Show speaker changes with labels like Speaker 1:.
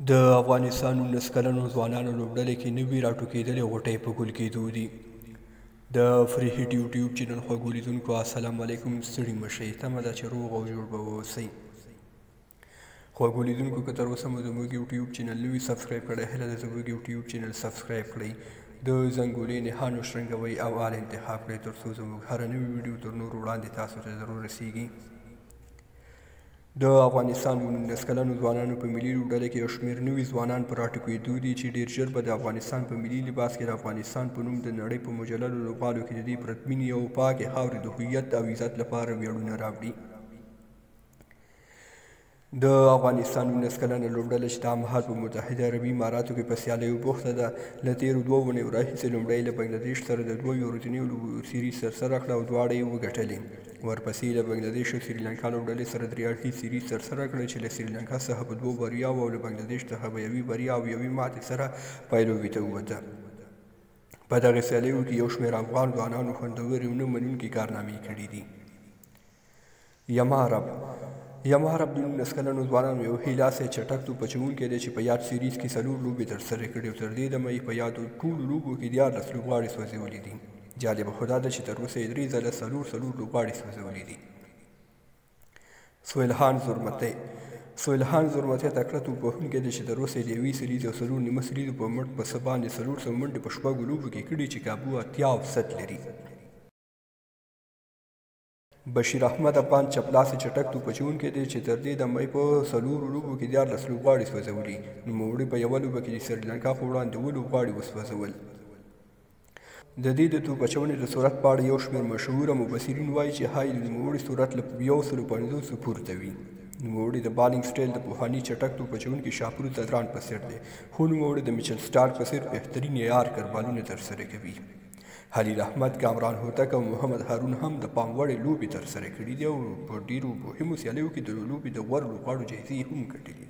Speaker 1: د افغانستان 19 کلنو ځوانانو لوبډلې کې نوي راټوکېدلې غوټۍ په ګل کېدو دي. د فري هټ یوټیوب چینل خوږو لیدونکو السلام علیکم. ستړي مه شئ، تمه ده چې روغ او جوړ به واوسئ. خوږو لیدونکو که تر اوسه مو زموږ یوټیوب چینل نه وي سبسکرایب کړی، هیله ده زموږ یوټیوب چینل سبسکرایب کړئ، د زنګولې نښان وشرنګوئ او آل انتخاب کړئ تر څو زموږ هره نوې ویډیو تر نورو وړاندې تاسو ته ضرور رسیږي. د افغانستان 19 کلنو ځوانانو په ملي لوبډله کې یو شمېر نوي ځوانان په راټوکېدو دي چې ډېر ژر به د افغانستان په ملي لباس کې د افغانستان په نوم د نړۍ په مجللو لوبغالو کې د دې پرتمینې او پاکې خاورې د هویت او عزت لپاره ویاړونه راوړي. د افغانستان 19 کلنه لوبډله چې دا مهال په متحده عربي اماراتو کې په سیالیو بوخته ده، له تېرو 2 اونیو راهیسې لومړی له بنګلادیش سره د 2 ورځنیو لوبو سیریز ترسره کړه او دواړه یې وګټلې. ورپسې له بنګلادیش او سریلانکا لوبډلې سره 3 اړخیز سیریز ترسره کړه چې له سریلانکا څخه په 2 بریاوو او له بنګلادیش څخه په 1 بریا او 1 ماتې سره پایلوبي ته ووته. په دغې سیالیو کې یو شمېر افغان ځوانانو خوندورې او نه منونکې کارنامې کړي دي. یمارب د 19 کلنو ځوانانو یو ښه لاسی چټک توپ اچوونکی دی چې په یاد سیریز کې 4 لوبې ترسره کړي او تر دې دمه یې په یادو ټولو لوبو کې 14 لوبغاړي سوځولي دي. جالبه خو دا ده چې تر اوسه یې 3 ځله 4 لوبغاړي سوځولي دي. سهیلخان زرمتی تکړه توپ وهونکی دی چې تر اوسه یې د 1 سیریز او 4 نیمه سیریزو په مټ په څه باندې 400 منډې په 6 لوبو کې کړي چې کابو 80% لري. بشیر احمد افغان چپلاسي چټک توپ اچوونکی دی چې تر دې دمه یې په 4 لوبو کې 14 لوبغاړي سوځولي. نوموړي په یوه لوبه کې د سریلانکا په وړاندې 2 لوبغاړي وسوځول. د دې د توپ اچونې د سرعت په اړه یو شمېر مشهوره مبصرین وایي چې ښایي د نوموړي سرعت له 150 پورته وي. نوموړي د بالینګ سټایل د پخواني چټک توپ اچوونکي شاهپور ځدران په څېر دی، خو نوموړي د میچل سټارک په څېر بهترین یارکر بالونه ترسره کوي. خلیل احمد، کامران هوتک او محمد هارون هم د پام وړې لوبې ترسره کړي دي او په ډېرو مهمو سیالیو کې د لوبې د غوره لوبغاړو جایزې هم ګټلي دي.